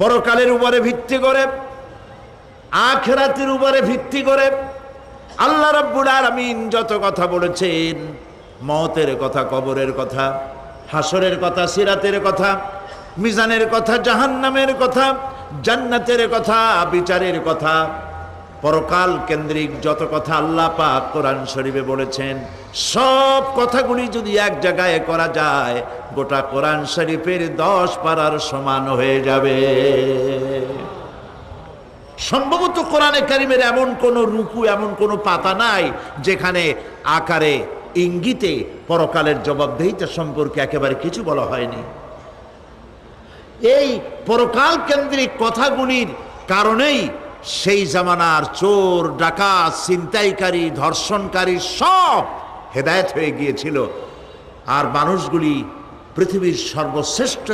পরকালের উপরে ভিত্তি করে, আখিরাতের উপরে ভিত্তি করে আল্লাহ রাব্বুল আলামিন যত কথা বলেছেন, মওতের কথা, কবরের কথা, হাসরের কথা, সিরাতের কথা, মিজানের কথা, জাহান্নামের কথা, জান্নাতের কথা, বিচারের কথা, পরকাল কেন্দ্রিক যত কথা আল্লাহ পাক কোরআন শরীফে বলেছেন, সব কথাগুলি যদি এক জায়গায় করা যায় গোটা কোরআন শরীফের 10 পারার সমান হয়ে যাবে। সম্ভবত কোরআনে কারিমের এমন কোন রুকু, এমন কোন পাতা নাই যেখানে আকারে ইঙ্গিতে পরকালের জবাবদিহিতা সম্পর্কে একেবারে কিছু বলা হয়নি। এই পরকাল কেন্দ্রিক কথাগুলির কারণেই সেই জামানার চোর, ডাকাত, ছিনতাইকারী, ধর্ষণকারী সব হেদায়েত হয়ে গিয়েছিল। আর মানুষগুলি পৃথিবীর সর্বশ্রেষ্ঠ